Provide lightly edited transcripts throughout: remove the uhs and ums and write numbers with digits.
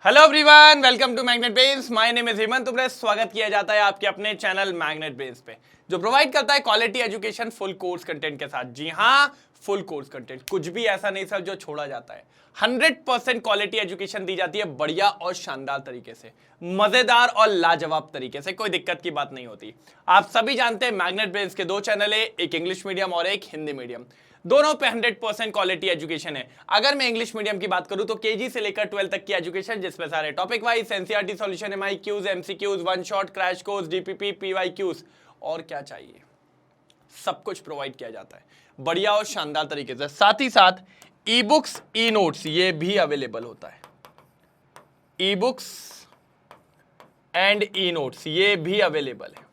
Hello everyone, welcome to Magnet Brains. My name is Hemant. तुम्हारा स्वागत किया जाता है आपके अपने चैनल मैग्नेट ब्रेन्स पे, जो प्रोवाइड करता है quality education full course content के साथ। जी हाँ, फुल कोर्स कंटेंट, कुछ भी ऐसा नहीं सर जो छोड़ा जाता है। 100% क्वालिटी एजुकेशन दी जाती है, बढ़िया और शानदार तरीके से, मजेदार और लाजवाब तरीके से, कोई दिक्कत की बात नहीं होती। आप सभी जानते हैं मैग्नेट ब्रेन्स के दो चैनल है, एक इंग्लिश मीडियम और एक हिंदी मीडियम। दोनों पे 100% क्वालिटी एजुकेशन है। अगर मैं इंग्लिश मीडियम की बात करूं तो केजी से लेकर 12 तक की एजुकेशन, जिसमें सारे topic wise NCERT solution, MIQs, MCQs, one shot, crash course, DPP, PYQs और क्या चाहिए, सब कुछ प्रोवाइड किया जाता है बढ़िया और शानदार तरीके से। साथ ही साथ ई बुक्स, ई नोट्स ये भी अवेलेबल होता है। E books and e notes ये भी अवेलेबल है,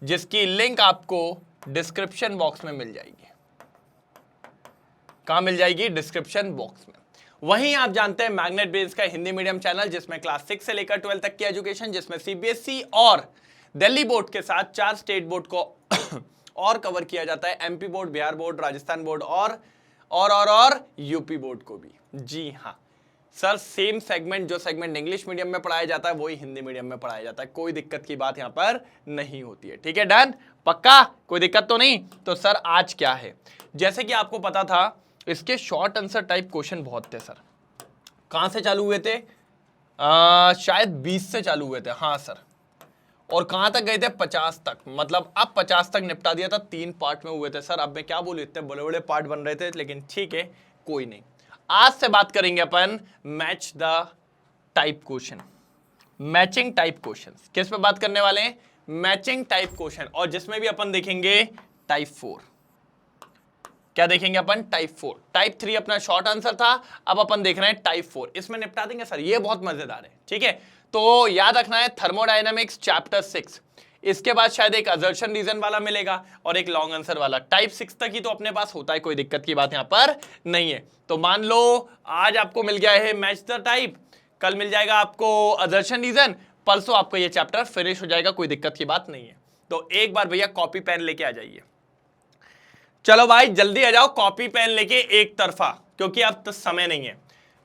जिसकी लिंक आपको डिस्क्रिप्शन बॉक्स में मिल जाएगी। कहां मिल जाएगी? डिस्क्रिप्शन बॉक्स में। वहीं आप जानते हैं मैग्नेट ब्रेन्स का हिंदी मीडियम चैनल, जिसमें क्लास 6 से लेकर 12 तक की एजुकेशन, जिसमें सीबीएसई और दिल्ली बोर्ड के साथ 4 स्टेट बोर्ड को और कवर किया जाता है, MP board, Bihar board, Rajasthan board और यूपी बोर्ड को भी। जी हाँ सर, सेम सेगमेंट, जो सेगमेंट इंग्लिश मीडियम में पढ़ाया जाता है वही हिंदी मीडियम में पढ़ाया जाता है। कोई दिक्कत की बात यहां पर नहीं होती है। ठीक है, डन, पक्का, कोई दिक्कत तो नहीं। तो सर आज क्या है, जैसे कि आपको पता था इसके शॉर्ट आंसर टाइप क्वेश्चन बहुत थे सर। कहां से चालू हुए थे? शायद 20 से चालू हुए थे, हाँ सर। और कहां तक गए थे? 50 तक। मतलब अब 50 तक निपटा दिया था, 3 पार्ट में हुए थे सर। अब मैं क्या बोलूं, इतने बड़े बड़े पार्ट बन रहे थे, लेकिन ठीक है, कोई नहीं। आज से बात करेंगे अपन match the type question, matching type question. किस पे बात करने वाले हैं? Matching type question. और जिसमें भी अपन देखेंगे टाइप 4। क्या देखेंगे अपन? टाइप 4। टाइप 3 अपना शॉर्ट आंसर था, अब अपन देख रहे हैं टाइप 4। इसमें निपटा देंगे सर, ये बहुत मजेदार है। ठीक है, तो याद रखना है थर्मोडायनामिक्स चैप्टर 6। इसके बाद शायद एक असर्शन रीजन वाला मिलेगा और एक लॉन्ग आंसर वाला। टाइप 6 तक ही तो अपने पास होता है, कोई दिक्कत की बात यहां पर नहीं है। तो मान लो आज आपको मिल गया है मैच द टाइप, कल मिल जाएगा आपको असर्शन रीजन, परसों आपको ये चैप्टर फिनिश हो जाएगा, कोई दिक्कत की बात नहीं है। तो एक बार भैया कॉपी पेन लेके आ जाइए। चलो भाई जल्दी आ जाओ, कॉपी पेन लेके एक तरफा, क्योंकि अब तो समय नहीं है।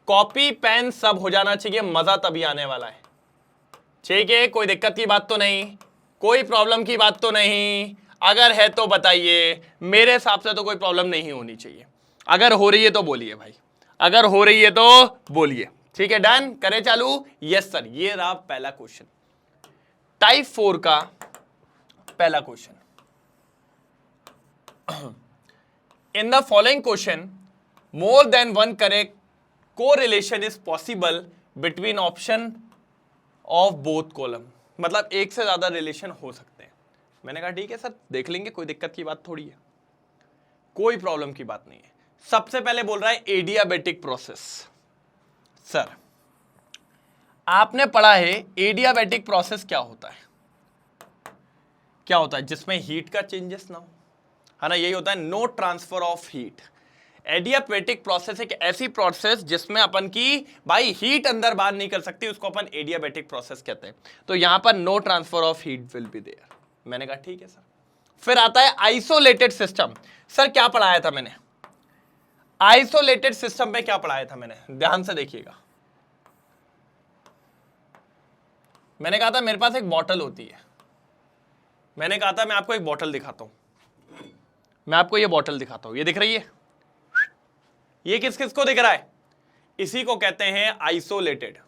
कॉपी पेन सब हो जाना चाहिए, मजा तभी आने वाला है। ठीक है, कोई दिक्कत की बात तो नहीं, कोई प्रॉब्लम की बात तो नहीं। अगर है तो बताइए, मेरे हिसाब से तो कोई प्रॉब्लम नहीं होनी चाहिए। अगर हो रही है तो बोलिए भाई, अगर हो रही है तो बोलिए। ठीक है, डन, करें चालू? यस सर, ये रहा पहला क्वेश्चन, टाइप 4 का पहला question. In the following question, more than one correct correlation is possible between option of both column। मतलब एक से ज्यादा रिलेशन हो सकते हैं। मैंने कहा ठीक है सर, देख लेंगे, कोई दिक्कत की बात थोड़ी है, कोई प्रॉब्लम की बात नहीं है। सबसे पहले बोल रहा है एडियाबेटिक प्रोसेस। सर आपने पढ़ा है एडियाबेटिक प्रोसेस क्या होता है? क्या होता है? जिसमें हीट का चेंजेस ना हो, है ना, यही होता है, no transfer of heat. Adiabatic process एक ऐसी प्रोसेस जिसमें अपन की भाई हीट अंदर बाहर नहीं कर सकती, उसको अपन एडियाबेटिक प्रोसेस कहते हैं। तो यहां पर no transfer of heat will be there. मैंने कहा ठीक है सर। फिर आता है आइसोलेटेड सिस्टम। सर क्या पढ़ाया था मैंने? आइसोलेटेड सिस्टम में क्या पढ़ाया था मैंने? ध्यान से देखिएगा। मैंने कहा था मेरे पास एक बॉटल होती है। मैंने कहा था मैं आपको एक बॉटल दिखाता हूं, मैं आपको ये बॉटल दिखाता हूं, ये दिख रही है? ये किस किस को दिख रहा है? इसी को कहते हैं आइसोलेटेड।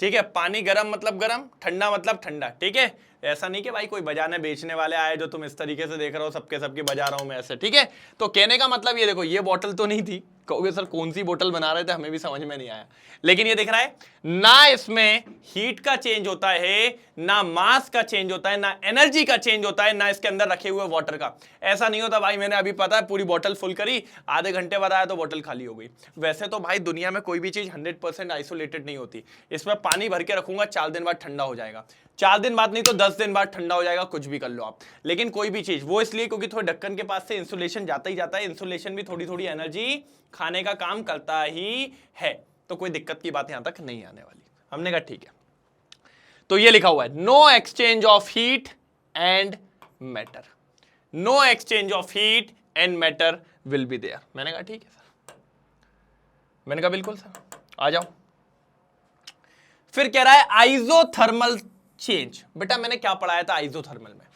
ठीक है, पानी गर्म मतलब गर्म, ठंडा मतलब ठंडा। ठीक है, ऐसा नहीं कि भाई कोई बजाने बेचने वाले आए जो तुम इस तरीके से देख रहे हो, सबके सबके बजा रहा हूं मैं ऐसे। ठीक है, तो कहने का मतलब ये देखो, ये बॉटल तो नहीं थी। कहोगे सर कौन सी बोतल बना रहे थे, हमें भी समझ में नहीं आया, लेकिन ये दिख रहा है ना, इसमें हीट का चेंज होता है, ना मास का चेंज होता है, ना एनर्जी का चेंज होता है, ना इसके अंदर रखे हुए वाटर का। ऐसा नहीं होता भाई मैंने अभी पता है पूरी बोतल फुल करी, आधे घंटे बाद आया तो बोतल खाली हो गई। वैसे तो भाई दुनिया में कोई भी चीज 100% आइसोलेटेड नहीं होती। इसमें पानी भर के रखूंगा, 4 दिन बाद ठंडा हो जाएगा, 4 दिन बाद नहीं तो 10 दिन बाद ठंडा हो जाएगा, कुछ भी कर लो आप। लेकिन कोई भी चीज, वो इसलिए क्योंकि थोड़े ढक्कन के पास से इंसुलेशन जाता ही जाता है, इंसुलेशन भी थोड़ी थोड़ी एनर्जी खाने का काम करता ही है, तो कोई दिक्कत की बात यहां तक नहीं आने वाली। हमने कहा ठीक है। तो ये लिखा हुआ है no exchange of heat and matter, no exchange of heat and matter will be there. मैंने कहा ठीक है सर, मैंने कहा बिल्कुल सर, आ जाओ। फिर कह रहा है आइसोथर्मल चेंज। बेटा मैंने क्या पढ़ाया था आइसोथर्मल में,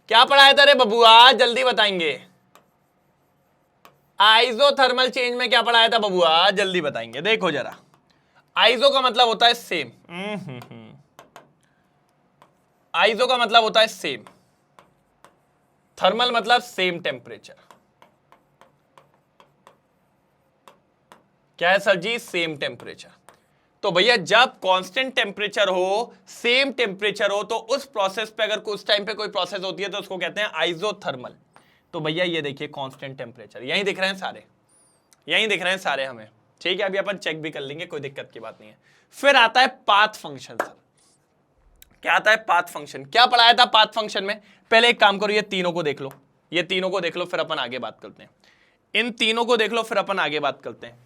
क्या पढ़ाया था रे बबुआ, जल्दी बताएंगे। आइसोथर्मल चेंज में क्या पढ़ाया था बबुआ, जल्दी बताएंगे। देखो जरा, आइसो का मतलब होता है सेम, आइसो का मतलब होता है सेम, थर्मल मतलब सेम टेम्परेचर। क्या है सर जी, सेम टेम्परेचर। तो भैया जब कांस्टेंट टेम्परेचर हो, सेम टेम्परेचर हो, तो उस प्रोसेस पे अगर उस टाइम पे कोई प्रोसेस होती है तो उसको कहते हैं आइसोथर्मल। तो भैया ये देखिए कांस्टेंट टेम्परेचर यहीं दिख रहे हैं सारे, यहीं दिख रहे हैं सारे हमें, ठीक है। अभी अपन चेक भी कर लेंगे, कोई दिक्कत की बात नहीं है। फिर आता है पाथ फंक्शन। सर क्या आता है, पाथ फंक्शन। क्या पढ़ाया था पाथ फंक्शन में, पहले एक काम करो, ये तीनों को देख लो, ये तीनों को देख लो, फिर अपन आगे बात करते हैं। इन तीनों को देख लो, फिर अपन आगे बात करते हैं।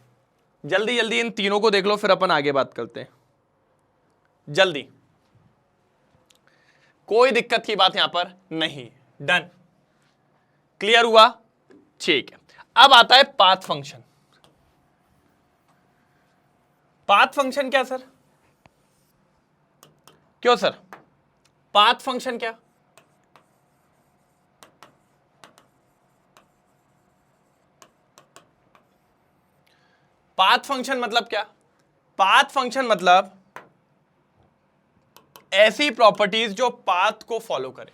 जल्दी जल्दी इन तीनों को देख लो, फिर अपन आगे बात करते हैं जल्दी, कोई दिक्कत की बात यहां पर नहीं। डन, क्लियर हुआ, ठीक है। अब आता है पाथ फंक्शन। पाथ फंक्शन क्या सर, क्यों सर, पाथ फंक्शन क्या, पाथ फंक्शन मतलब क्या, पाथ फंक्शन मतलब ऐसी प्रॉपर्टीज जो पाथ को फॉलो करे।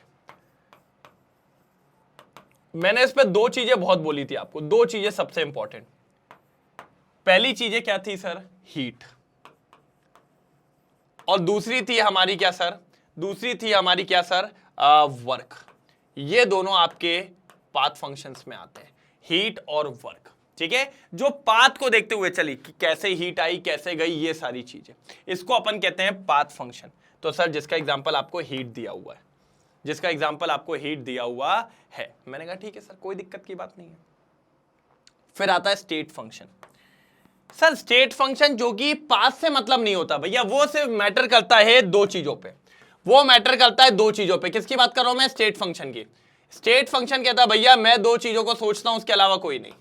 मैंने इस पे दो चीजें बहुत बोली थी आपको, दो चीजें सबसे इंपॉर्टेंट। पहली चीजें क्या थी सर, हीट, और दूसरी थी हमारी क्या सर, दूसरी थी हमारी क्या सर, वर्क। ये दोनों आपके पाथ फंक्शंस में आते हैं, हीट और वर्क, ठीक है। जो पाथ को देखते हुए चली कि कैसे हीट आई, कैसे गई, ये सारी चीजें, इसको अपन कहते हैं पाथ फंक्शन। तो सर जिसका एग्जांपल आपको हीट दिया हुआ है, जिसका एग्जांपल आपको हीट दिया हुआ है, मैंने कहा ठीक है सर, कोई दिक्कत की बात नहीं है। फिर आता है state function. Sir state function जो कि पाथ से मतलब नहीं होता भैया, वो सिर्फ मैटर करता है दो चीजों पे, वो मैटर करता है दो चीजों पे। किसकी बात कर रहा हूं मैं, स्टेट फंक्शन की। स्टेट फंक्शन कहता है भैया मैं दो चीजों को सोचता हूं, उसके अलावा कोई नहीं।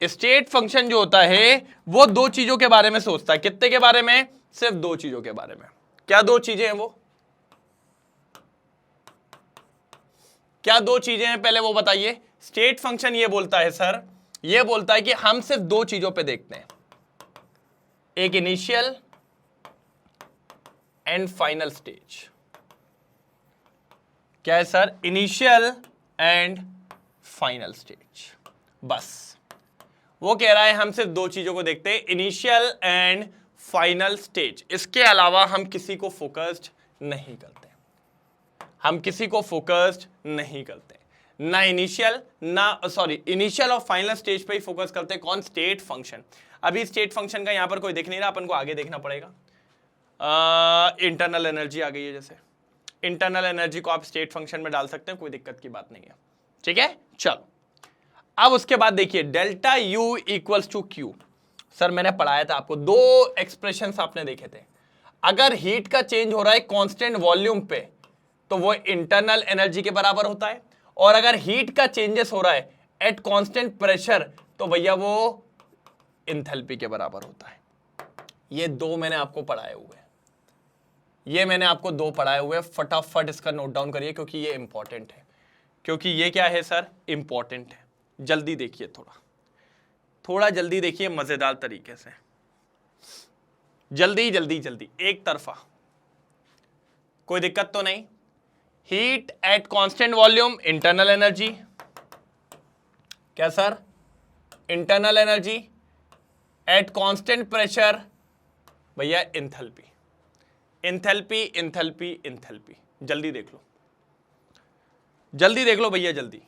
स्टेट फंक्शन जो होता है वो दो चीजों के बारे में सोचता है। कितने के बारे में, सिर्फ दो चीजों के बारे में। क्या दो चीजें हैं वो, क्या दो चीजें हैं, पहले वो बताइए। स्टेट फंक्शन ये बोलता है सर, ये बोलता है कि हम सिर्फ दो चीजों पे देखते हैं, एक इनिशियल एंड फाइनल स्टेज। क्या है sir, initial and final stage. बस वो कह रहा है हम सिर्फ दो चीजों को देखते हैं, इनिशियल एंड फाइनल स्टेज। इसके अलावा हम किसी को फोकस्ड नहीं करते, हम किसी को फोकस्ड नहीं करते, ना इनिशियल ना सॉरी इनिशियल और फाइनल स्टेज पे ही फोकस करते हैं। कौन, स्टेट फंक्शन। अभी स्टेट फंक्शन का यहां पर कोई दिख नहीं रहा, अपन को आगे देखना पड़ेगा। इंटरनल एनर्जी आ गई है, जैसे इंटरनल एनर्जी को आप स्टेट फंक्शन में डाल सकते हैं, कोई दिक्कत की बात नहीं है, ठीक है। चलो अब उसके बाद देखिए delta U equals to Q. Sir मैंने पढ़ाया था आपको, दो एक्सप्रेशंस आपने देखे थे। अगर हीट का चेंज हो रहा है कांस्टेंट वॉल्यूम पे तो वो इंटरनल एनर्जी के बराबर होता है, और अगर हीट का चेंजेस हो रहा है एट कांस्टेंट प्रेशर तो भैया वो एंथैल्पी के बराबर होता है। ये दो मैंने आपको पढ़ाए हुए हैं, ये मैंने आपको दो पढ़ाए हुए हैं। फटाफट इसका नोट डाउन करिए क्योंकि ये इंपॉर्टेंट है, क्योंकि ये क्या है सर, इंपॉर्टेंट है। जल्दी देखिए, थोड़ा जल्दी देखिए, मजेदार तरीके से, जल्दी जल्दी जल्दी, एक तरफा, कोई दिक्कत तो नहीं। Heat at constant volume internal energy, क्या sir, internal energy at constant pressure भैया एंथैल्पी, एंथैल्पी एंथैल्पी एंथैल्पी। जल्दी देख लो, जल्दी देख लो भैया, जल्दी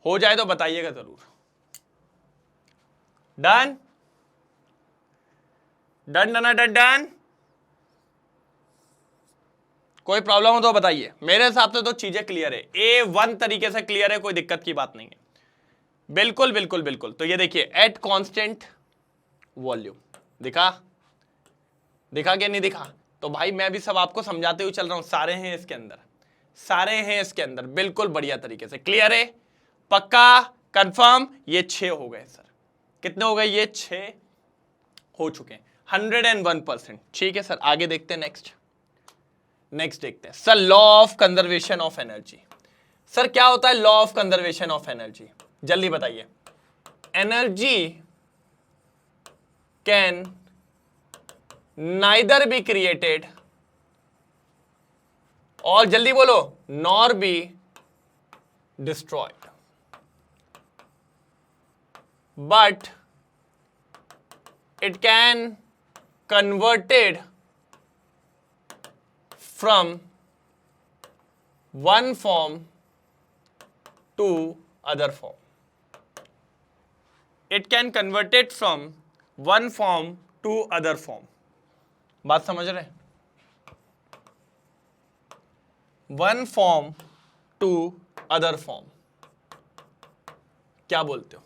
हो जाए तो बताइएगा जरूर। Done done done done done, कोई प्रॉब्लम हो तो बताइए। मेरे हिसाब से तो चीजें क्लियर है, A1 तरीके से क्लियर है, कोई दिक्कत की बात नहीं है। बिल्कुल बिल्कुल बिल्कुल। तो ये देखिए एट कांस्टेंट वॉल्यूम, दिखा दिखा क्या नहीं दिखा। तो भाई मैं भी सब आपको समझाते हुए चल रहा हूं, सारे हैं इसके अंदर, सारे हैं इसके अंदर, बिल्कुल बढ़िया तरीके से। क्लियर है, पक्का, कंफर्म? ये 6 हो गए सर। कितने हो गए? ये 6 हो चुके हैं, 101%। ठीक है सर, आगे देखते हैं। नेक्स्ट देखते हैं sir, law of conservation of energy. Sir क्या होता है law of conservation of energy? जल्दी बताइए। Energy can neither be created, और जल्दी बोलो, nor be destroyed, but it can converted from one form to other form. It can converted from one form to other form. बात समझ रहे? One form to other form. क्या बोलते हो?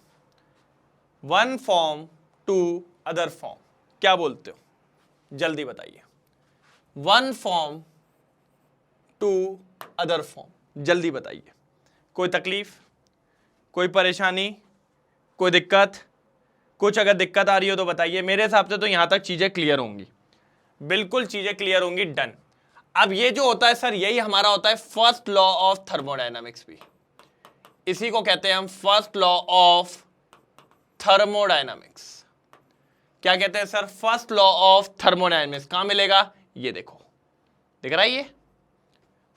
One form to other form क्या बोलते हो? जल्दी बताइए। One form to other form, जल्दी बताइए। कोई तकलीफ, कोई परेशानी, कोई दिक्कत? कुछ अगर दिक्कत आ रही हो तो बताइए। मेरे हिसाब से तो यहां तक चीजें क्लियर होंगी, बिल्कुल चीजें क्लियर होंगी। डन। अब ये जो होता है सर, यही हमारा होता है फर्स्ट लॉ ऑफ थर्मोडायनामिक्स भी। इसी को कहते हैं हम फर्स्ट लॉ ऑफ थर्मोडायनामिक्स। क्या कहते हैं sir? First law of thermodynamics. कहां मिलेगा? ये देखो, दिख रहा है ये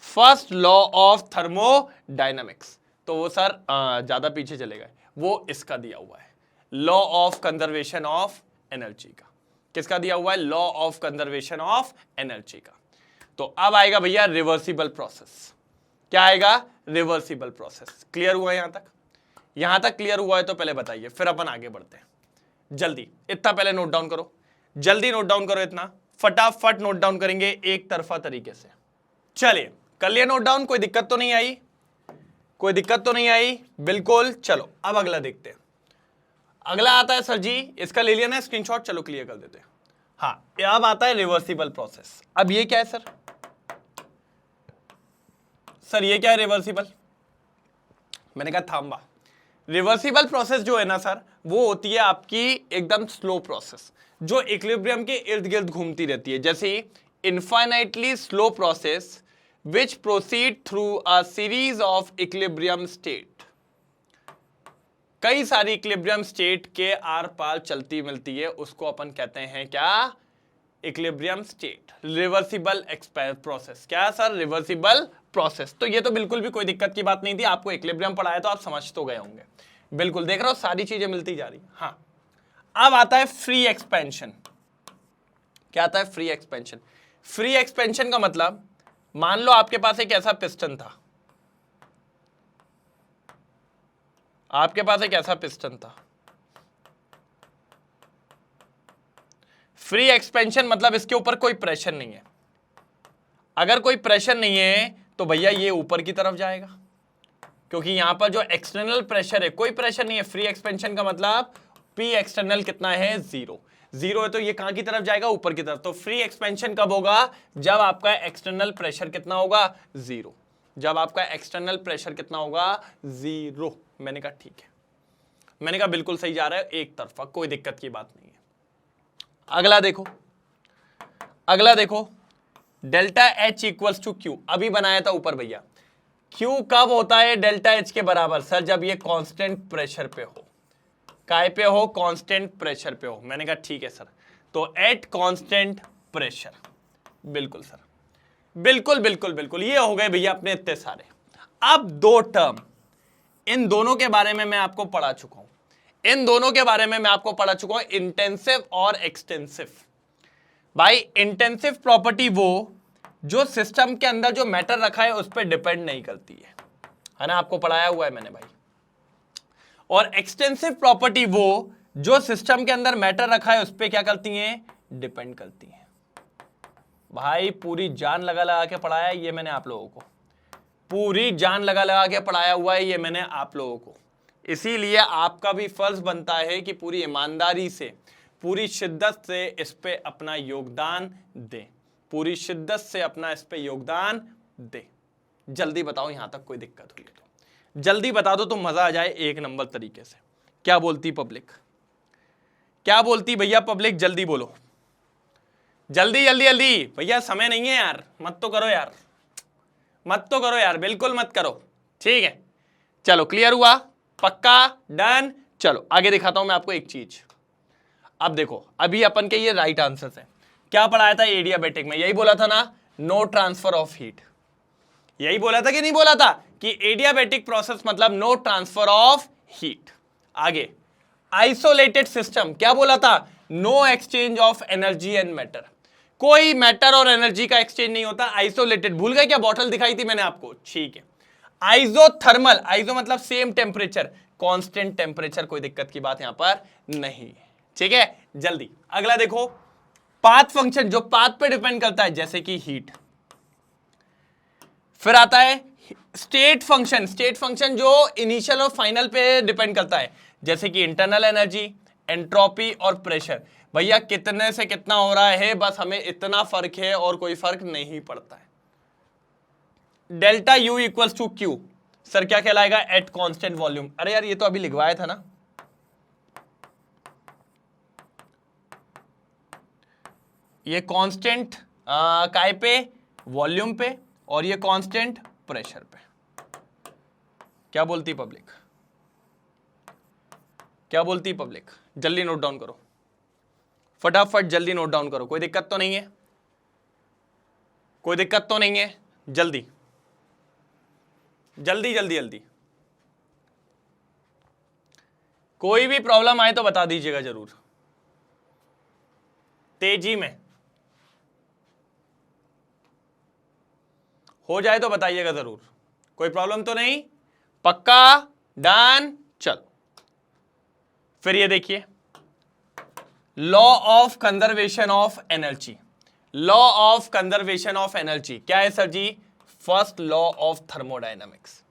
फर्स्ट लॉ ऑफ थर्मोडायनामिक्स। तो वो सर ज्यादा पीछे चले गए, वो इसका दिया हुआ है, law of conservation of energy का। किसका दिया हुआ है? Law of conservation of energy का। तो अब आएगा भैया रिवर्सिबल प्रोसेस। क्या आएगा? Reversible process. क्लियर हुआ यहां तक? यहां तक क्लियर हुआ है तो पहले बताइए, फिर अपन आगे बढ़ते हैं। जल्दी इतना पहले नोट डाउन करो, जल्दी नोट डाउन करो, इतना फटाफट नोट डाउन करेंगे एक तरफा तरीके से। चलिए कर लिया नोट डाउन? कोई दिक्कत तो नहीं आई? कोई दिक्कत तो नहीं आई? बिल्कुल। चलो अब अगला देखते हैं। अगला आता है सर जी, इसका ले लिया ना स्क्रीनशॉट, चलो क्लियर कर देते हैं। हाँ, अब आता है रिवर्सिबल प्रोसेस। अब ये क्या है सर? सर ये क्या है रिवर्सिबल? मैंने कहा थांबा। रिवर्सिबल प्रोसेस जो है ना सर, वो होती है आपकी एकदम स्लो प्रोसेस, जो इक्विलिब्रियम के इर्द गिर्द घूमती रहती है। जैसे infinitely slow process which proceed through a series of equilibrium state. कई सारी इक्विलिब्रियम स्टेट के आर पार चलती मिलती है, उसको अपन कहते हैं क्या? Equilibrium state. Reversible process. क्या सर? Reversible process. तो ये तो बिल्कुल भी कोई दिक्कत की बात नहीं थी, आपको इक्विलिब्रियम पढ़ाया तो आप समझ तो गए होंगे। बिल्कुल, देख रहे हो सारी चीजें मिलती जा रही। हाँ, अब आता है फ्री एक्सपेंशन। क्या आता है? Free expansion. फ्री एक्सपेंशन का मतलब, मान लो आपके पास एक ऐसा पिस्टन था, आपके पास एक ऐसा पिस्टन था। फ्री एक्सपेंशन मतलब इसके ऊपर कोई प्रेशर नहीं है। अगर कोई प्रेशर नहीं है तो भैया ये ऊपर की तरफ जाएगा, क्योंकि यहां पर जो एक्सटर्नल प्रेशर है, कोई प्रेशर नहीं है। फ्री एक्सपेंशन का मतलब पी एक्सटर्नल कितना है? 0। 0 है तो ये कहां की तरफ जाएगा? ऊपर की तरफ। तो फ्री एक्सपेंशन कब होगा? जब आपका एक्सटर्नल प्रेशर कितना होगा? 0। जब आपका एक्सटर्नल प्रेशर कितना होगा? 0। मैंने कहा ठीक है, मैंने कहा बिल्कुल सही जा रहा है, एक तरफा, कोई दिक्कत की बात नहीं है। अगला देखो, अगला देखो, delta H equals to Q. अभी बनाया था ऊपर भैया। क्यू कब होता है डेल्टा एच के बराबर? सर जब ये कांस्टेंट प्रेशर पे हो। काय पे हो? कांस्टेंट प्रेशर पे हो। मैंने कहा ठीक है सर, तो एट कांस्टेंट प्रेशर। बिल्कुल सर, बिल्कुल बिल्कुल बिल्कुल। ये हो गए भैया अपने इतने सारे। अब दो टर्म, इन दोनों के बारे में मैं आपको पढ़ा चुका हूं, इन दोनों के बारे में मैं आपको पढ़ा चुका हूं, इंटेंसिव और एक्सटेंसिव। भाई इंटेंसिव प्रॉपर्टी वो जो सिस्टम के अंदर जो मैटर रखा है उस पर डिपेंड नहीं करती है ना, आपको पढ़ाया हुआ है मैंने भाई। और एक्सटेंसिव प्रॉपर्टी वो जो सिस्टम के अंदर मैटर रखा है उस पर क्या करती हैं? डिपेंड करती हैं। भाई पूरी जान लगा लगा के पढ़ाया है ये मैंने आप लोगों को, पूरी जान लगा लगा के पढ़ाया हुआ है ये मैंने आप लोगों को। इसीलिए आपका भी फर्ज बनता है कि पूरी ईमानदारी से, पूरी शिद्दत से इस पे अपना योगदान दे, पूरी शिद्दत से अपना इस पे योगदान दे। जल्दी बताओ, यहां तक कोई दिक्कत हुई तो जल्दी बता दो तो मजा आ जाए एक नंबर तरीके से। क्या बोलती पब्लिक, क्या बोलती भैया पब्लिक, जल्दी बोलो, जल्दी जल्दी जल्दी भैया, समय नहीं है यार, मत तो करो यार, मत तो करो यार, बिल्कुल मत करो। ठीक है चलो, क्लियर हुआ, पक्का, डन। चलो आगे दिखाता हूं मैं आपको एक चीज। अब देखो, अभी अपन के ये राइट आंसर्स है। क्या पढ़ाया था एडियाबेटिक में, यही बोला था ना, नो ट्रांसफर ऑफ हीट। यही बोला था कि नहीं बोला था कि एडियाबेटिक प्रोसेस मतलब नो ट्रांसफर ऑफ हीट। आगे आइसोलेटेड सिस्टम, क्या बोला था, no exchange of energy and matter. कोई मैटर और एनर्जी का एक्सचेंज नहीं होता, आइसोलेटेड। भूल गए क्या, बॉटल दिखाई थी मैंने आपको, ठीक है। आइसोथर्मल, आइसो मतलब सेम टेम्परेचर, कांस्टेंट टेम्परेचर, कोई दिक्कत की बात यहां पर नहीं है। ठीक है जल्दी अगला देखो, पाथ फंक्शन, जो पाथ पे डिपेंड करता है जैसे कि हीट। फिर आता है स्टेट फंक्शन, स्टेट फंक्शन जो इनिशियल और फाइनल पे डिपेंड करता है जैसे कि इंटरनल एनर्जी, एंट्रोपी और प्रेशर। भैया कितने से कितना हो रहा है, बस हमें इतना फर्क है और कोई फर्क नहीं पड़ता है। Delta U equals to Q, sir क्या कहलाएगा, एट कांस्टेंट वॉल्यूम। अरे यार ये तो अभी लिखवाया था ना, ये कांस्टेंट काय पे, वॉल्यूम पे, और ये कांस्टेंट प्रेशर पे। क्या बोलती पब्लिक, क्या बोलती पब्लिक, जल्दी नोट डाउन करो, फटाफट जल्दी नोट डाउन करो, कोई दिक्कत तो नहीं है, कोई दिक्कत तो नहीं है, जल्दी जल्दी जल्दी जल्दी, कोई भी प्रॉब्लम आए तो बता दीजिएगा जरूर, तेजी में हो जाए तो बताइएगा जरूर, कोई प्रॉब्लम तो नहीं, पक्का, डन। चलो फिर ये देखिए, law of conservation of energy, law of conservation of energy क्या है सर जी, first law of thermodynamics,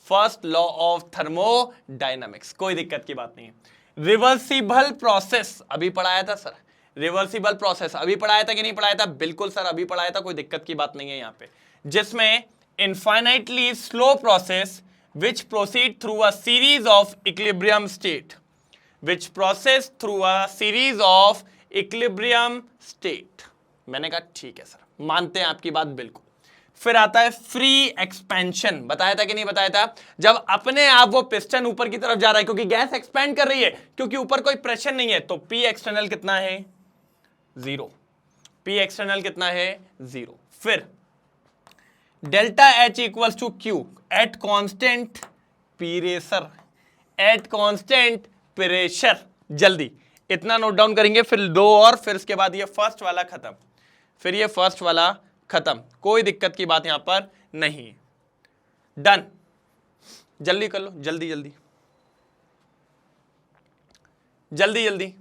first law of thermodynamics, कोई दिक्कत की बात नहीं है। रिवर्सिबल प्रोसेस अभी पढ़ाया था सर, रिवर्सिबल प्रोसेस अभी पढ़ाया था कि नहीं पढ़ाया था, बिल्कुल सर अभी पढ़ाया था, कोई दिक्कत की बात नहीं है यहां पे, जिसमें infinitely slow process which proceed through a series of equilibrium state, which process through a series of equilibrium state। मैंने कहा ठीक है सर, मानते हैं आपकी बात बिल्कुल। फिर आता है फ्री एक्सपेंशन, बताया था कि नहीं बताया था, जब अपने आप वो पिस्टन ऊपर की तरफ जा रहा है क्योंकि गैस एक्सपेंड कर रही है, क्योंकि ऊपर कोई प्रेशर नहीं है, तो P एक्सटर्नल कितना है, 0, P एक्सटर्नल कितना है, 0। फिर delta H equals to Q at constant pressure, at constant pressure, जल्दी इतना नोट डाउन करेंगे, फिर दो और फिर इसके बाद ये फर्स्ट वाला खत्म, फिर ये फर्स्ट वाला खत्म, कोई दिक्कत की बात यहां पर नहीं, डन। जल्दी कर लो, जल्दी जल्दी जल्दी जल्दी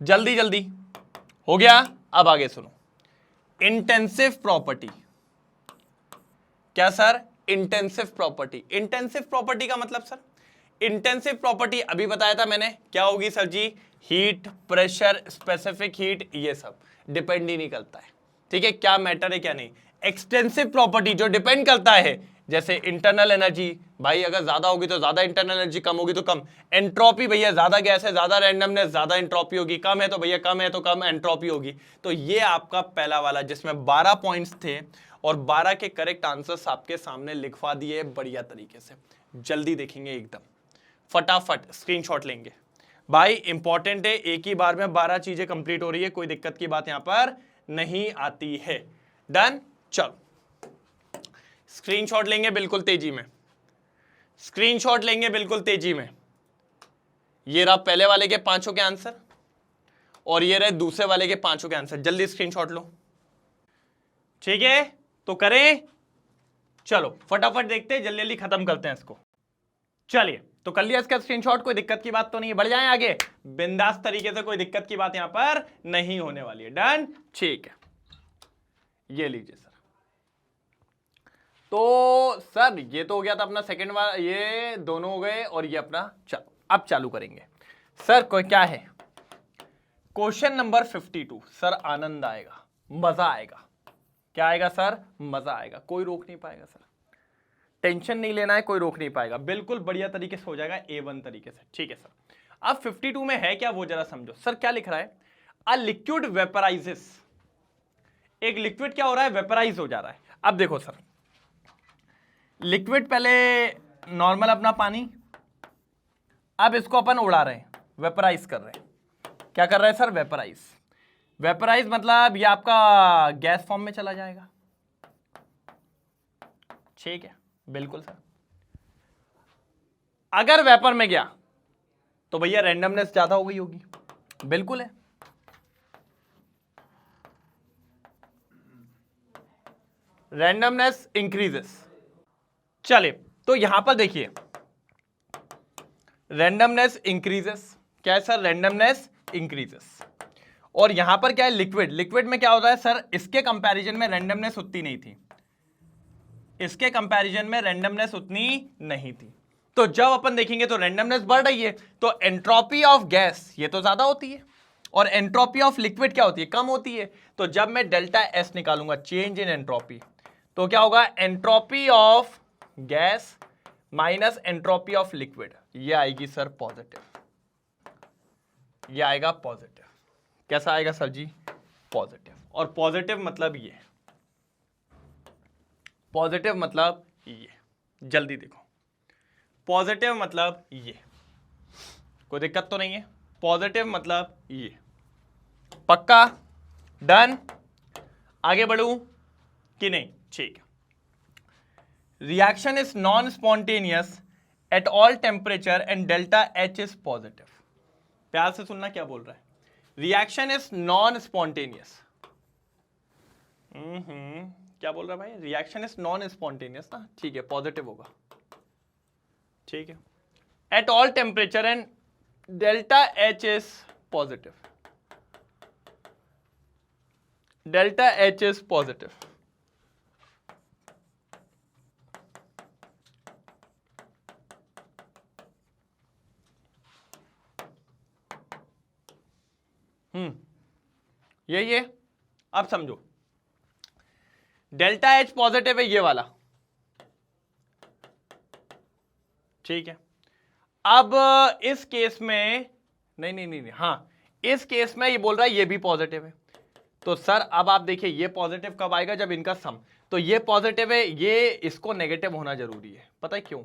जल्दी जल्दी, हो गया। अब आगे सुनो, इंटेंसिव प्रॉपर्टी, क्या sir, intensive property, intensive property का मतलब सर, इंटेंसिव प्रॉपर्टी अभी बताया था मैंने, क्या होगी सर जी, हीट, प्रेशर, स्पेसिफिक हीट, ये सब डिपेंड ही नहीं करता है, ठीक है, क्या मैटर है क्या नहीं। एक्सटेंसिव प्रॉपर्टी जो डिपेंड करता है, जैसे इंटरनल एनर्जी, भाई अगर ज्यादा होगी तो ज्यादा इंटरनल एनर्जी, कम होगी तो कम। एंट्रोपी, भैया ज्यादा गैस है ज्यादा रैंडमनेस, ज्यादा एंट्रोपी होगी, कम है तो भैया कम है तो कम एंट्रोपी होगी। तो ये आपका पहला वाला जिसमें 12 पॉइंट्स थे और 12 के करेक्ट आंसर्स आपके सामने लिखवा दिए बढ़िया तरीके से, जल्दी देखेंगे एकदम फटाफट, स्क्रीनशॉट लेंगे भाई, इंपॉर्टेंट है, एक ही बार में 12 चीजें कंप्लीट हो रही है, कोई दिक्कत की बात यहां पर नहीं आती है, डन। चलो स्क्रीनशॉट लेंगे बिल्कुल तेजी में, स्क्रीनशॉट लेंगे बिल्कुल तेजी में। ये रहा पहले वाले के 5 के आंसर और ये रहे दूसरे वाले के 5 के आंसर, जल्दी स्क्रीनशॉट लो, ठीक है, तो करें, चलो फटाफट देखते हैं, जल्दी जल्दी खत्म करते हैं इसको। चलिए तो कर लिया इसका स्क्रीनशॉट, कोई दिक्कत की बात तो नहीं है, बढ़ जाएं आगे बिंदास तरीके से, कोई दिक्कत की बात यहां पर नहीं होने वाली है, डन, ठीक है। ये लीजिए सर, तो सर ये तो हो गया था अपना सेकंड वाला, ये दोनों हो गए और ये अपना, चलो अब चालू करेंगे सर। कोई क्या है, क्वेश्चन नंबर 52 सर, आनंद आएगा, मजा आएगा, क्या आएगा सर? मजा आएगा, कोई रोक नहीं पाएगा सर, टेंशन नहीं लेना है, कोई रोक नहीं पाएगा, बिल्कुल बढ़िया तरीके से हो जाएगा A1 तरीके से। ठीक है सर, अब 52 में है क्या वो जरा समझो। सर क्या लिख रहा है? अ लिक्विड वेपराइजेस, एक लिक्विड क्या हो रहा है? वेपराइज हो जा रहा है। अब देखो सर, लिक्विड पहले नॉर्मल अपना पानी, अब इसको अपन उड़ा रहे हैं, वेपराइज कर रहे हैं। क्या कर रहे हैं सर? वेपराइज। वेपराइज मतलब ये आपका गैस फॉर्म में चला जाएगा। ठीक है, बिल्कुल सर। अगर वेपर में गया तो भैया रैंडमनेस ज्यादा हो गई होगी, बिल्कुल है। Randomness increases. चलिए तो यहां पर देखिए, रैंडमनेस इंक्रीजेस। क्या है सर? Randomness increases. और यहां पर क्या है? लिक्विड। लिक्विड में क्या होता है सर? इसके कंपैरिजन में रैंडमनेस उतनी नहीं थी, इसके कंपैरिजन में रैंडमनेस उतनी नहीं थी। तो जब अपन देखेंगे तो रैंडमनेस बढ़ रही है, तो एंट्रोपी ऑफ गैस ये तो ज्यादा होती है, और एंट्रोपी ऑफ लिक्विड क्या होती है? कम होती है। तो जब मैं डेल्टा एस निकालूंगा, चेंज इन एंट्रोपी, तो क्या होगा? Entropy of gas minus entropy of liquid, ये आएगी सर पॉजिटिव, ये आएगा पॉजिटिव। कैसा आएगा सर जी? पॉजिटिव। और पॉजिटिव मतलब ये, पॉजिटिव मतलब ये, जल्दी देखो, पॉजिटिव मतलब ये, कोई दिक्कत तो नहीं है? पॉजिटिव मतलब ये, पक्का? डन? आगे बढ़ूं कि नहीं? ठीक है। Reaction is non spontaneous at all temperature and delta H is positive. प्यार से सुनना क्या बोल रहा है। रिएक्शन इज नॉन स्पॉन्टेनियस, क्या बोल रहा है भाई? रिएक्शन इज नॉन स्पॉन्टेनियस ना, ठीक है, पॉजिटिव होगा। ठीक है, at all temperature and delta H is positive, delta H is positive. यही है। अब समझो, डेल्टा एच पॉजिटिव है ये वाला, ठीक है। अब इस केस में नहीं, हाँ, इस केस में ये बोल रहा है ये भी पॉजिटिव है। तो सर अब आप देखिए, ये पॉजिटिव कब आएगा? जब इनका सम, तो ये पॉजिटिव है, ये इसको नेगेटिव होना जरूरी है। पता है क्यों?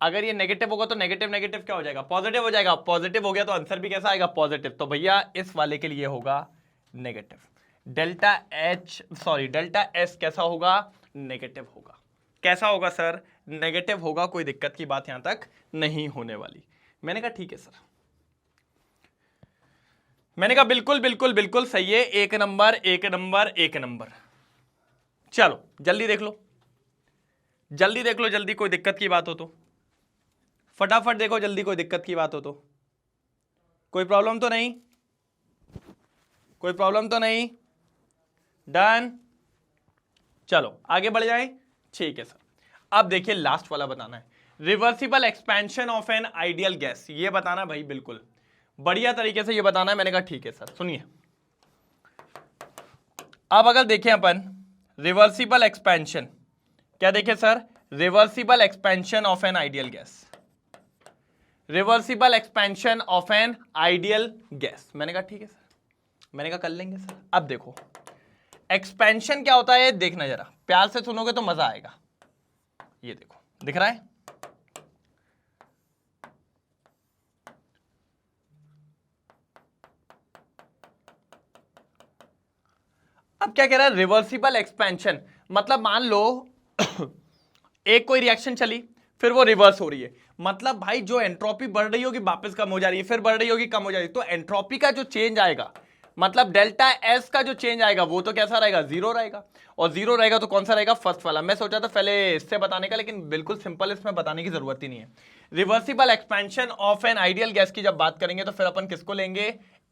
अगर ये नेगेटिव होगा तो नेगेटिव नेगेटिव क्या हो जाएगा? पॉजिटिव हो जाएगा। पॉजिटिव हो गया तो आंसर भी कैसा आएगा? पॉजिटिव। तो भैया इस वाले के लिए होगा negative. Delta H, sorry, delta S कैसा होगा? नेगेटिव होगा। कैसा होगा सर? नेगेटिव होगा। कोई दिक्कत की बात यहां तक नहीं होने वाली। मैंने कहा ठीक है सर, मैंने कहा बिल्कुल बिल्कुल बिल्कुल सही है। एक नंबर, एक नंबर, एक नंबर। चलो जल्दी देख लो, जल्दी देख लो, जल्दी, कोई दिक्कत की बात हो तो फटाफट देखो जल्दी, कोई दिक्कत की बात हो तो। कोई प्रॉब्लम तो नहीं? कोई प्रॉब्लम तो नहीं? डन? चलो आगे बढ़ जाएं। ठीक है सर, अब देखिए लास्ट वाला बताना है, reversible expansion of an ideal gas. ये बताना भाई, बिल्कुल बढ़िया तरीके से ये बताना है। मैंने कहा ठीक है सर। सुनिए, अब अगर देखें अपन रिवर्सिबल एक्सपेंशन, क्या देखें sir? Reversible expansion of an ideal gas, reversible expansion of an ideal gas. मैंने कहा ठीक है सर, मैंने कहा कर लेंगे सर। अब देखो एक्सपेंशन क्या होता है, देखना जरा, प्यार से सुनोगे तो मजा आएगा। ये देखो, दिख रहा है? अब क्या कह रहा है? रिवर्सिबल एक्सपेंशन मतलब मान लो एक कोई रिएक्शन चली, फिर वो रिवर्स हो रही है, मतलब भाई जो एंट्रोपी बढ़ रही होगी वापस कम हो जा रही है, फिर बढ़ रही होगी कम हो जा रही है। तो एंट्रोपी का जो चेंज आएगा, मतलब डेल्टा एस का जो चेंज आएगा, वो तो कैसा रहेगा? जीरो रहेगा। और जीरो रहेगा तो कौन सा रहेगा? फर्स्ट वाला। मैं सोचा था पहले इससे बताने का, लेकिन बिल्कुल सिंपल, इसमें बताने की जरूरत ही नहीं है। Reversible expansion of an ideal gas की जब बात करेंगे तो फिर अपन किसको लेंगे?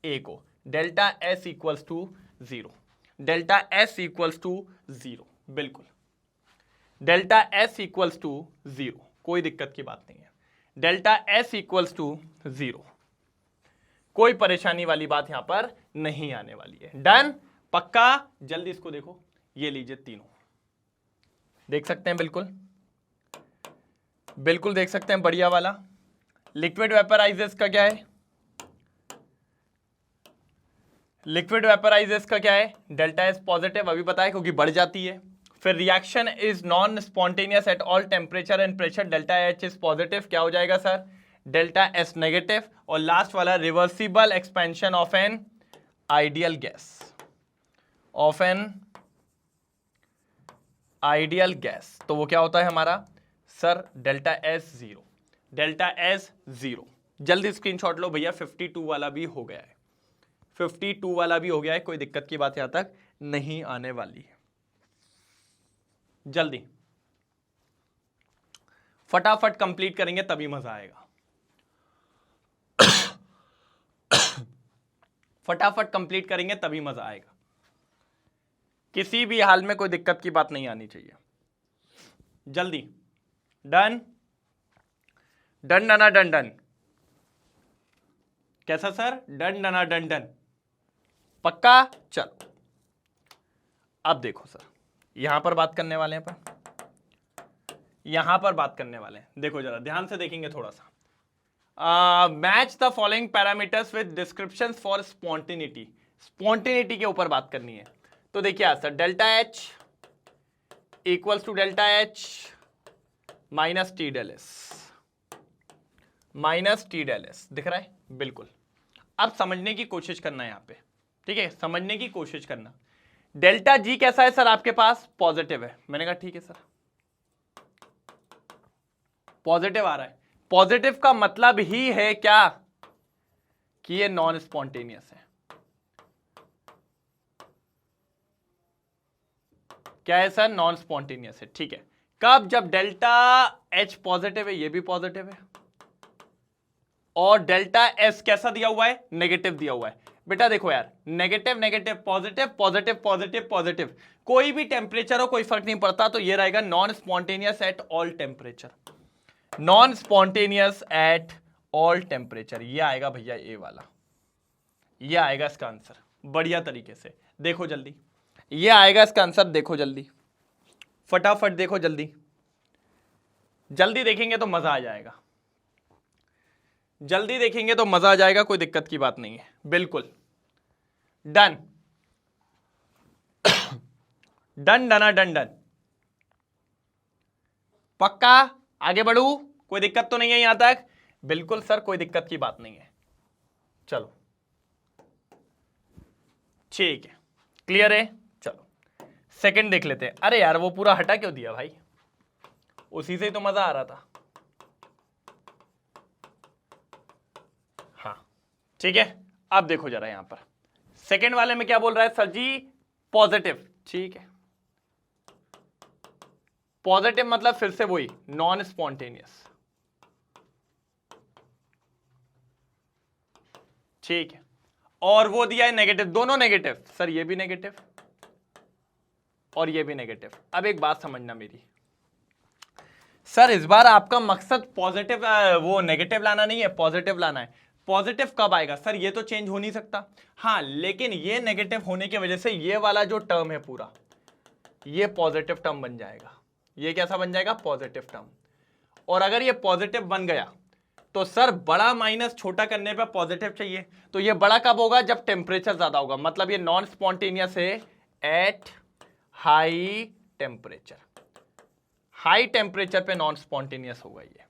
ए को। Delta S equals to zero, delta S equals to zero, बिल्कुल delta S equals to zero, कोई दिक्कत की बात नहीं है। Delta S equals to zero, कोई परेशानी वाली बात यहां पर नहीं आने वाली है। डन? पक्का? जल्दी इसको देखो, ये लीजिए तीनों देख सकते हैं, बिल्कुल बिल्कुल देख सकते हैं, बढ़िया वाला। लिक्विड वेपराइजेस का क्या है, लिक्विड वेपराइजेस का क्या है, डेल्टा एस पॉजिटिव, अभी बताया क्योंकि बढ़ जाती है। फिर reaction is non spontaneous at all temperature and pressure, delta H is positive, क्या हो जाएगा सर, डेल्टा एस नेगेटिव। और लास्ट वाला reversible expansion of an ideal gas, of an ideal gas, तो वो क्या होता है हमारा sir, delta S zero, delta S zero. जल्दी स्क्रीनशॉट लो भैया, 52 वाला भी हो गया है, 52 वाला भी हो गया है, कोई दिक्कत की बात यहां तक नहीं आने वाली है। जल्दी फटाफट कंप्लीट करेंगे तभी मजा आएगा। फटाफट कंप्लीट करेंगे तभी मजा आएगा, किसी भी हाल में कोई दिक्कत की बात नहीं आनी चाहिए। जल्दी, डन डन डना डन डन, कैसा सर, डन डना डन डन, पक्का। चलो अब देखो सर, यहां पर बात करने वाले हैं, यहां पर बात करने वाले हैं, देखो जरा ध्यान से देखेंगे थोड़ा सा। Match the following parameters with description for spontaneity, spontaneity के ऊपर बात करनी है। तो देखिए sir, delta H equals to delta H minus T del S, minus T del S, दिख रहा है बिल्कुल। अब समझने की कोशिश करना है यहां पे, ठीक है, समझने की कोशिश करना। डेल्टा जी कैसा है सर आपके पास, पॉजिटिव है, मैंने कहा ठीक है सर, पॉजिटिव आ रहा है। पॉजिटिव का मतलब ही है क्या कि ये नॉन स्पॉन्टेनियस है, क्या है सर, नॉन स्पॉन्टेनियस है, ठीक है। कब, जब डेल्टा एच पॉजिटिव है, ये भी पॉजिटिव है, और डेल्टा एस कैसा दिया हुआ है, नेगेटिव दिया हुआ है। बेटा देखो यार, negative negative positive positive positive positive, कोई भी टेम्परेचर हो कोई फर्क नहीं पड़ता, तो ये रहेगा non spontaneous at all temperature, non spontaneous at all temperature, ये आएगा भैया ए वाला, ये आएगा इसका आंसर। बढ़िया तरीके से देखो जल्दी, ये आएगा इसका आंसर, देखो जल्दी, फटाफट देखो जल्दी, जल्दी देखेंगे तो मजा आ जाएगा, जल्दी देखेंगे तो मजा आ जाएगा, कोई दिक्कत की बात नहीं है, बिल्कुल डन डन डना डन डन, पक्का आगे बढ़ू, कोई दिक्कत तो नहीं है यहां तक, बिल्कुल सर कोई दिक्कत की बात नहीं है। चलो ठीक है, क्लियर है। चलो सेकंड देख लेते हैं। अरे यार वो पूरा हटा क्यों दिया भाई, उसी से ही तो मजा आ रहा था। हाँ ठीक है, अब देखो जरा यहां पर सेकंड वाले में क्या बोल रहा है सर जी, पॉजिटिव, ठीक है, पॉजिटिव मतलब फिर से वही नॉन स्पॉन्टेनियस, ठीक है, और वो दिया है नेगेटिव, दोनों नेगेटिव सर, ये भी नेगेटिव और ये भी नेगेटिव। अब एक बात समझना मेरी सर, इस बार आपका मकसद पॉजिटिव वो नेगेटिव लाना नहीं है, पॉजिटिव लाना है। पॉजिटिव कब आएगा सर, ये तो चेंज हो नहीं सकता, हाँ, लेकिन ये नेगेटिव होने की वजह से ये वाला जो टर्म है पूरा, ये पॉजिटिव टर्म बन जाएगा। ये कैसा बन जाएगा, पॉजिटिव टर्म। और अगर ये पॉजिटिव बन गया तो सर बड़ा माइनस छोटा करने पे पॉजिटिव चाहिए, तो ये बड़ा कब होगा, जब टेम्परेचर ज्यादा होगा, मतलब ये नॉन स्पॉन्टेनियस है at high temperature, high temperature पे नॉन स्पॉन्टेनियस होगा, ये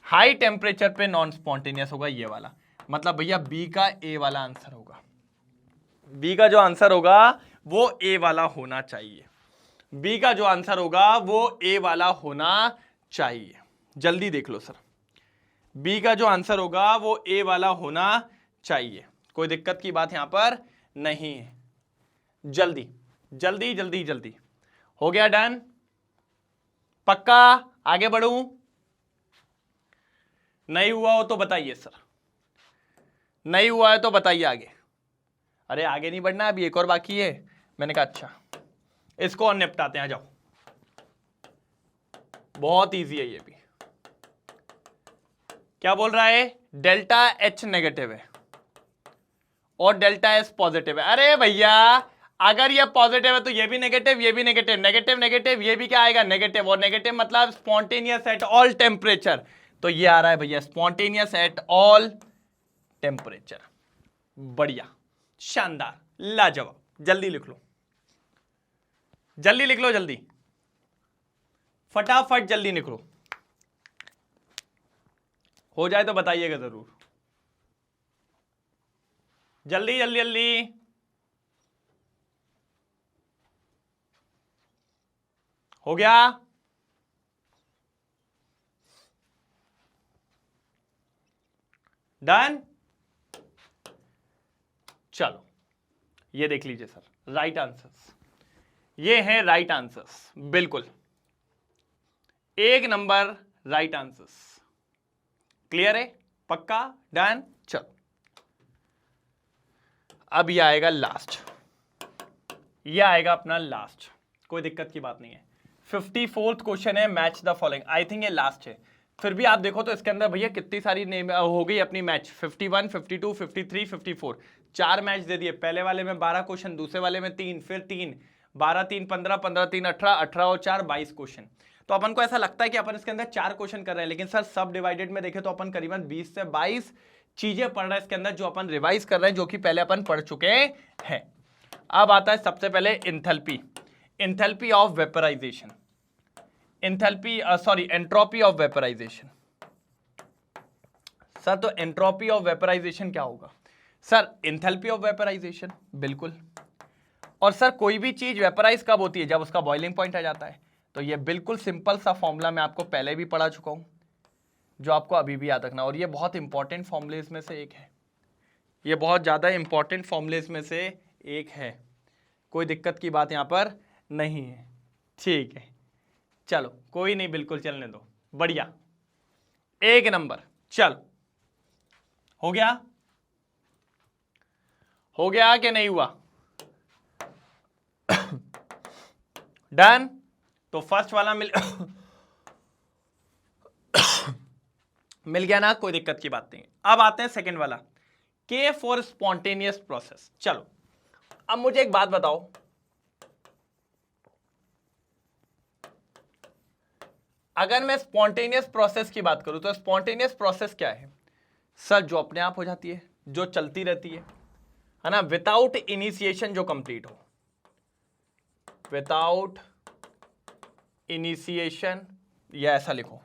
हाई टेम्परेचर पे नॉन स्पॉन्टेनियस होगा ये वाला, मतलब भैया बी का ए वाला आंसर होगा, बी का जो आंसर होगा वो ए वाला होना चाहिए, बी का जो आंसर होगा वो ए वाला होना चाहिए। जल्दी देख लो सर, बी का जो आंसर होगा वो ए वाला होना चाहिए, कोई दिक्कत की बात यहां पर नहीं है। जल्दी जल्दी जल्दी जल्दी, हो गया डन, पक्का आगे बढ़ूं, नहीं हुआ हो तो बताइए सर, नहीं हुआ है तो बताइए आगे। अरे आगे नहीं बढ़ना, अभी एक और बाकी है। मैंने कहा अच्छा इसको और निपटाते हैं, आ जाओ, बहुत इजी है ये भी। क्या बोल रहा है, डेल्टा एच नेगेटिव है और डेल्टा एस पॉजिटिव है। अरे भैया अगर ये पॉजिटिव है तो ये भी नेगेटिव, ये भी नेगेटिव, नेगेटिव नेगेटिव, ये भी क्या आएगा नेगेटिव, और नेगेटिव मतलब स्पॉन्टेनियस एट ऑल टेम्परेचर, तो ये आ रहा है भैया स्पॉन्टेनियस एट ऑल टेम्परेचर। बढ़िया, शानदार, लाजवाब। जल्दी लिख लो, जल्दी लिख लो, जल्दी फटाफट जल्दी निकलो, हो जाए तो बताइएगा जरूर, जल्दी जल्दी जल्दी। हो गया? डन? चलो ये देख लीजिए सर, राइट आंसर्स ये हैं, राइट आंसर्स बिल्कुल, एक नंबर राइट आंसर्स। क्लियर है? पक्का? डन? चलो अब ये आएगा लास्ट, ये आएगा अपना लास्ट, कोई दिक्कत की बात नहीं है। 54th क्वेश्चन है, match the following. I think ये लास्ट है, फिर भी आप देखो तो इसके अंदर भैया कितनी सारी नेम हो गई अपनी मैच, 51, 52, 53, 54, 4 मैच दे दिए। पहले वाले में 12 क्वेश्चन, दूसरे वाले में 3, फिर 3, 12 3 15, 15 3 18, 18 और 4 22 क्वेश्चन। तो अपन को ऐसा लगता है कि अपन इसके अंदर 4 क्वेश्चन कर रहे हैं, लेकिन सर सब डिवाइडेड में देखें तो अपन करीबन 20 से 22 चीजें पढ़ रहे हैं इसके अंदर, जो अपन रिवाइज कर रहे हैं, जो कि पहले अपन पढ़ चुके हैं। अब आता है सबसे पहले enthalpy, enthalpy of vaporisation, enthalpy sorry entropy of vaporisation. Sir तो एंट्रोपी ऑफ वेपराइजेशन क्या होगा? सर एंथैल्पी ऑफ वेपराइजेशन, बिल्कुल। और सर कोई भी चीज वेपराइज कब होती है? जब उसका बॉइलिंग पॉइंट आ जाता है। तो ये बिल्कुल सिंपल सा फॉर्मूला मैं आपको पहले भी पढ़ा चुका हूं, जो आपको अभी भी याद रखना, और ये बहुत इंपॉर्टेंट फॉर्मूलेज में से एक है, ये बहुत ज्यादा इंपॉर्टेंट फॉर्मूलेज में से एक है, कोई दिक्कत की बात यहां पर नहीं है। ठीक है, चलो कोई नहीं, बिल्कुल चलने दो, बढ़िया, एक नंबर। चलो हो गया? हो गया कि नहीं हुआ? डन? तो फर्स्ट वाला मिल मिल गया ना, कोई दिक्कत की बात नहीं। अब आते हैं सेकंड वाला, के फॉर स्पॉन्टेनियस प्रोसेस। चलो अब मुझे एक बात बताओ, अगर मैं स्पॉन्टेनियस प्रोसेस की बात करूं तो स्पॉन्टेनियस प्रोसेस क्या है? सर जो अपने आप हो जाती है, जो चलती रहती है ना, विदाउट इनिशिएशन जो कंप्लीट हो, विदाउट इनिशिएशन, या ऐसा लिखो,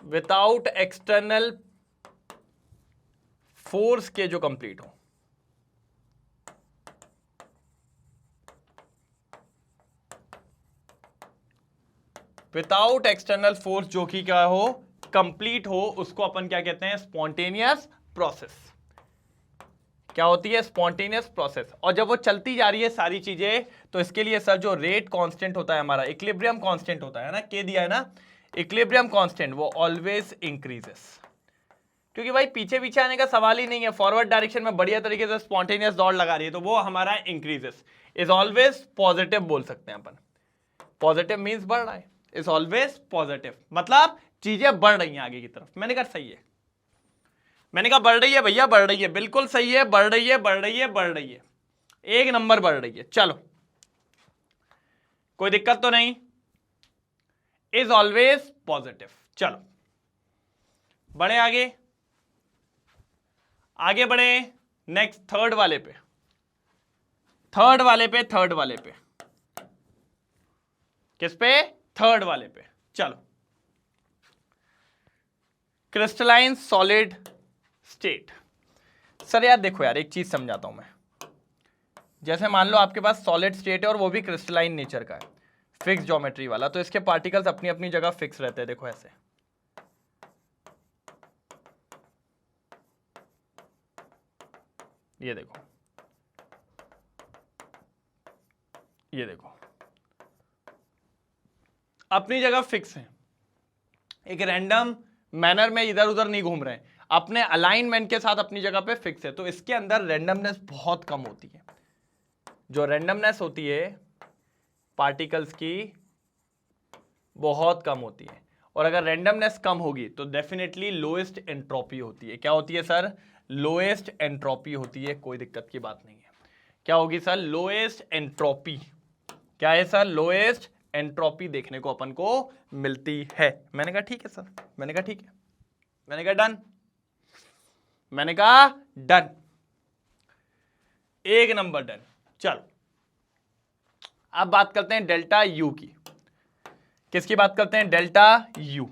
विदाउट एक्सटर्नल फोर्स के जो कंप्लीट हो। विदाउट एक्सटर्नल फोर्स जो कि क्या हो, कंप्लीट हो, उसको अपन क्या कहते हैं? Spontaneous process. क्या होती है? Spontaneous process. और जब वो चलती जा रही है सारी चीजें, तो इसके लिए सर जो रेट कांस्टेंट होता है हमारा, इक्विलिब्रियम कांस्टेंट होता है ना, के दिया है ना, इक्विलिब्रियम कांस्टेंट, वो ऑलवेज इंक्रीजेस। क्योंकि भाई पीछे पीछे आने का सवाल ही नहीं है, फॉरवर्ड डायरेक्शन में बढ़िया तरीके से स्पॉन्टेनियस दौड़ लगा रही है, तो वो हमारा इंक्रीजेस, इज ऑलवेज पॉजिटिव बोल सकते हैं अपन। पॉजिटिव मीन्स बढ़ रहा है, इज ऑलवेज पॉजिटिव, मतलब चीजें बढ़ रही हैं आगे की तरफ। मैंने कहा सही है, मैंने कहा बढ़ रही है भैया, बढ़ रही है, बिल्कुल सही है, बढ़ रही है, बढ़ रही है, बढ़ रही है, एक नंबर बढ़ रही है। चलो कोई दिक्कत तो नहीं, इज ऑलवेज पॉजिटिव। चलो बढ़े आगे, आगे बढ़े, नेक्स्ट थर्ड वाले पे, थर्ड वाले पे, थर्ड वाले पे, किस पे? थर्ड वाले पे। चलो क्रिस्टलाइन सॉलिड स्टेट। सर यार देखो यार, एक चीज समझाता हूं मैं, जैसे मान लो आपके पास सॉलिड स्टेट है और वो भी क्रिस्टलाइन नेचर का है, फिक्स ज्योमेट्री वाला, तो इसके पार्टिकल्स अपनी अपनी जगह फिक्स रहते हैं। देखो ऐसे, ये देखो, ये देखो, अपनी जगह फिक्स है, एक रैंडम मैनर में इधर उधर नहीं घूम रहे हैं, अपने अलाइनमेंट के साथ अपनी जगह पे फिक्स है। तो इसके अंदर रैंडमनेस बहुत कम होती है। जो रैंडमनेस होती है पार्टिकल्स की बहुत कम होती है, और अगर रैंडमनेस कम होगी तो डेफिनेटली लोएस्ट एंट्रोपी होती है। क्या होती है सर? लोएस्ट एंट्रोपी होती है, कोई दिक्कत की बात नहीं है। क्या होगी सर? Lowest entropy. क्या है सर? लोएस्ट एंट्रोपी देखने को अपन को मिलती है। मैंने कहा ठीक है सर, मैंने कहा ठीक है, मैंने कहा डन, मैंने कहा डन, एक नंबर डन। चलो अब बात करते हैं डेल्टा यू की। किसकी बात करते हैं? Delta U.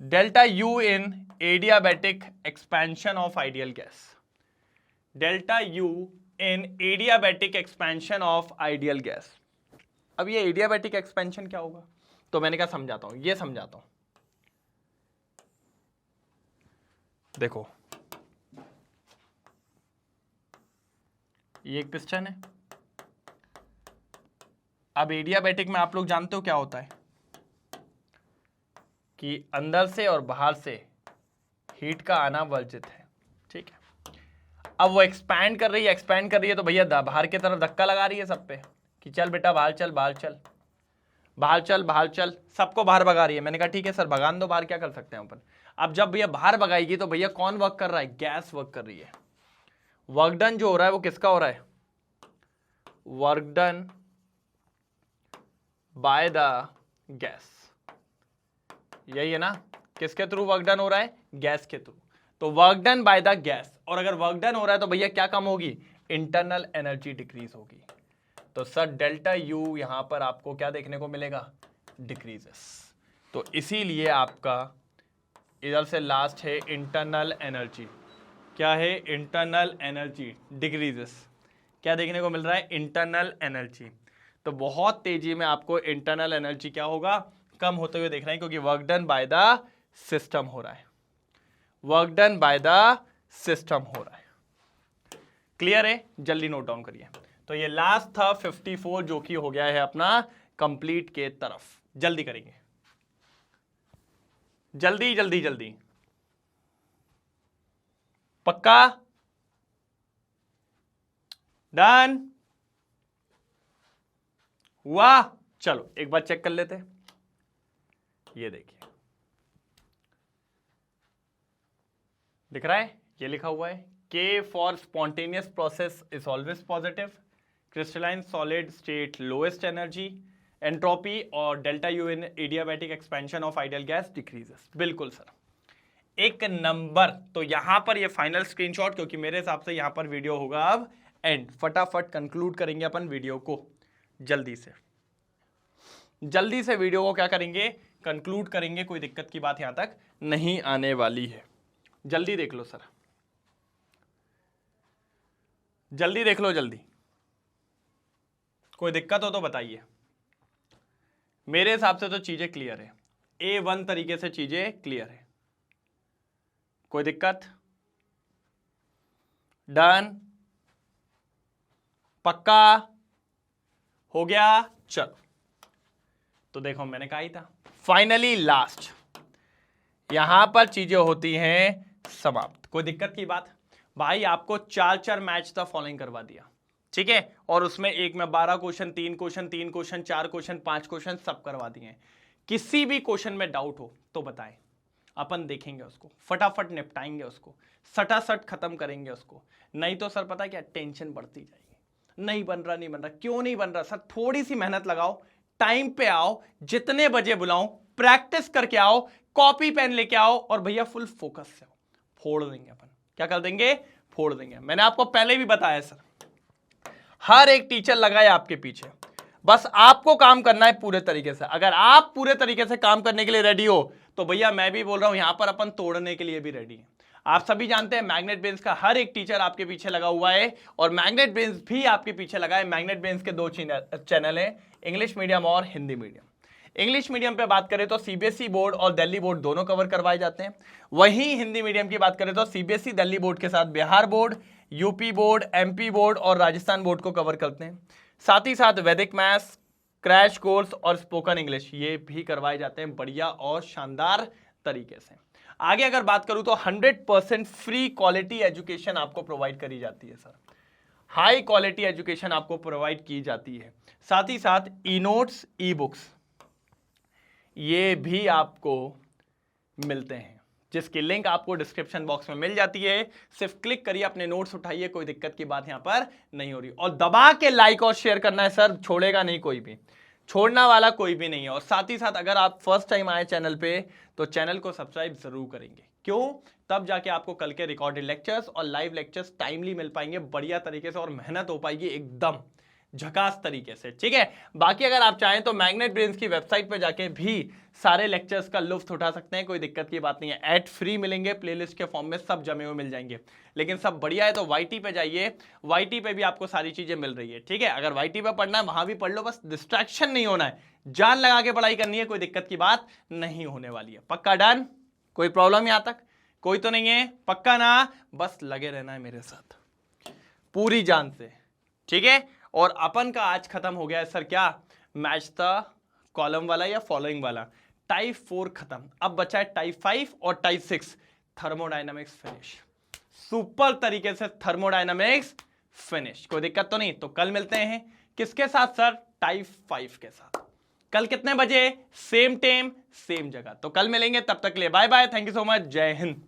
Delta U in adiabatic expansion of ideal gas. Delta U in adiabatic expansion of ideal gas. अब ये एडियाबैटिक एक्सपेंशन क्या होगा? तो मैंने कहा समझाता हूं, ये समझाता हूं। देखो ये एक पिस्टन है। अब एडियाबैटिक में आप लोग जानते हो क्या होता है कि अंदर से और बाहर से हीट का आना वर्जित है, ठीक है। अब वो एक्सपैंड कर रही है, एक्सपैंड कर रही है, तो भैया बाहर की तरफ धक्का लगा रही है सब पे कि चल बेटा बाहर चल, बाहर चल, बाहर चल, बाहर चल, सबको बाहर भगा रही है। मैंने कहा ठीक है सर भगान दो बाहर, क्या कर सकते हैं अपन। अब जब भैया बाहर भगाएगी तो भैया कौन वर्क कर रहा है? गैस वर्क कर रही है। वर्क डन जो हो रहा है वो किसका हो रहा है? Work done by the gas. यही है ना? किसके थ्रू वर्क डन हो रहा है? गैस के थ्रू। तो work done by the gas, और अगर वर्क डन हो रहा है तो भैया क्या कम होगी? इंटरनल एनर्जी डिक्रीज होगी। तो सर डेल्टा यू यहां पर आपको क्या देखने को मिलेगा? डिक्रीजेस। तो इसीलिए आपका इधर से लास्ट है इंटरनल एनर्जी। क्या है? Internal energy decreases. क्या देखने को मिल रहा है? Internal energy. तो बहुत तेजी में आपको इंटरनल एनर्जी क्या होगा? कम होते हुए देख रहे हैं, क्योंकि work done by the system हो रहा है। Work done by the system हो रहा है। क्लियर है? जल्दी नोट डाउन करिए। तो ये लास्ट था 54 जो कि हो गया है अपना कंप्लीट के तरफ। जल्दी करेंगे, जल्दी जल्दी जल्दी, पक्का? डन हुआ? चलो एक बार चेक कर लेते हैं। ये देखिए दिख रहा है, ये लिखा हुआ है K for spontaneous process is always positive, crystalline solid state lowest energy, entropy और delta U in adiabatic expansion of ideal gas decreases. बिल्कुल सर, एक नंबर। तो यहां पर ये फाइनल स्क्रीनशॉट, क्योंकि मेरे हिसाब से यहां पर वीडियो होगा अब एंड। फटाफट कंक्लूड करेंगे अपन वीडियो को, जल्दी से जल्दी से वीडियो को क्या करेंगे? कंक्लूड करेंगे। कोई दिक्कत की बात यहां तक नहीं आने वाली है। जल्दी देख लो सर, जल्दी देख लो, जल्दी। कोई दिक्कत हो तो बताइए। मेरे हिसाब से तो चीजें क्लियर है, A1 तरीके से चीजें क्लियर है। कोई दिक्कत? डन? पक्का? हो गया? चलो तो देखो मैंने कहा ही था, फाइनली लास्ट यहां पर चीजें होती हैं समाप्त। कोई दिक्कत की बात? भाई आपको 4 मैच था फॉलोइंग करवा दिया, ठीक है, और उसमें एक में 12 question, 3 question, 3 question, 4 question, 5 question सब करवा दिए। किसी भी क्वेश्चन में डाउट हो तो बताएं, अपन देखेंगे उसको, फटाफट निपटाएंगे उसको, सटासट खत्म करेंगे उसको। नहीं तो सर पता क्या, टेंशन बढ़ती जाएगी। नहीं बन रहा, नहीं बन रहा, क्यों नहीं बन रहा सर? थोड़ी सी मेहनत लगाओ, टाइम पे आओ, जितने बजे बुलाऊं प्रैक्टिस करके आओ, कॉपी पेन लेके आओ और भैया फुल फोकस से आओ। फोड़ देंगे अपन। क्या कर देंगे? फोड़ देंगे। मैंने आपको पहले भी बताया सर, हर एक टीचर लगाए आपके पीछे, बस आपको काम करना है पूरे तरीके से। अगर आप पूरे तरीके से काम करने के लिए रेडी हो तो भैया मैं भी बोल रहा हूं यहां पर अपन तोड़ने के लिए भी रेडी हैं। आप सभी जानते हैं मैग्नेट ब्रेन्स का हर एक टीचर आपके पीछे लगा हुआ है और मैग्नेट ब्रेन्स भी आपके पीछे लगा है। मैग्नेट ब्रेन्स के 2 चैनल हैं, इंग्लिश मीडियम और हिंदी मीडियम। इंग्लिश मीडियम पे बात करें तो सीबीएसई बोर्ड और दिल्ली बोर्ड दोनों कवर करवाए जाते हैं। वहीं हिंदी मीडियम की बात करें तो सीबीएसई दिल्ली बोर्ड के साथ Bihar board, UP board, MP board और राजस्थान बोर्ड को कवर करते हैं। साथ ही साथ वैदिक मैथ्स, क्रैश कोर्स और स्पोकन इंग्लिश ये भी करवाए जाते हैं बढ़िया और शानदार तरीके से। आगे अगर बात करूं तो 100% फ्री क्वालिटी एजुकेशन आपको प्रोवाइड करी जाती है सर। हाई क्वालिटी एजुकेशन आपको प्रोवाइड की जाती है। साथ ही साथ ई नोट्स, ई बुक्स, ये भी आपको मिलते हैं, जिसकी लिंक आपको डिस्क्रिप्शन बॉक्स में मिल जाती है। सिर्फ क्लिक करिए, अपने नोट्स उठाइए, कोई दिक्कत की बात यहां पर नहीं हो रही। और दबा के लाइक और शेयर करना है सर, छोड़ेगा नहीं कोई भी, छोड़ना वाला कोई भी नहीं है। और साथ ही साथ अगर आप फर्स्ट टाइम आए चैनल पे तो चैनल को सब्सक्राइब जरूर करेंगे। क्यों? तब जाके आपको कल के रिकॉर्डेड लेक्चर्स और लाइव लेक्चर्स टाइमली मिल पाएंगे, बढ़िया तरीके से, और मेहनत हो पाएगी एकदम झकास तरीके से, ठीक है। बाकी अगर आप चाहें तो मैग्नेट ब्रेन्स की वेबसाइट पे जाके भी सारे लेक्चर्स का लुत्फ उठा सकते हैं, कोई दिक्कत की बात नहीं है। एड फ्री मिलेंगे, प्लेलिस्ट के फॉर्म में सब जमे हुए मिल जाएंगे। लेकिन सब बढ़िया है तो वाईटी पे जाइए, वाईटी पे भी आपको सारी चीजें मिल रही है, ठीक है। अगर वाईटी पे पढ़ना है वहां भी पढ़ लो, बस डिस्ट्रैक्शन नहीं होना है, जान लगा के पढ़ाई करनी है, कोई दिक्कत की बात नहीं होने वाली है। पक्का डन? कोई प्रॉब्लम यहां तक? कोई तो नहीं है? पक्का ना? बस लगे रहना है मेरे साथ पूरी जान से, ठीक है। और अपन का आज खत्म हो गया है सर, क्या? मैच द कॉलम वाला या फॉलोइंग वाला। टाइप 4 खत्म, अब बचा है टाइप 5 और टाइप 6, थर्मोडायनामिक्स फिनिश। सुपर तरीके से थर्मोडायनामिक्स फिनिश, कोई दिक्कत तो नहीं। तो कल मिलते हैं किसके साथ सर? टाइप 5 के साथ। कल कितने बजे? सेम टाइम सेम जगह। तो कल मिलेंगे, तब तक के लिए bye bye, thank you so much, जय हिंद।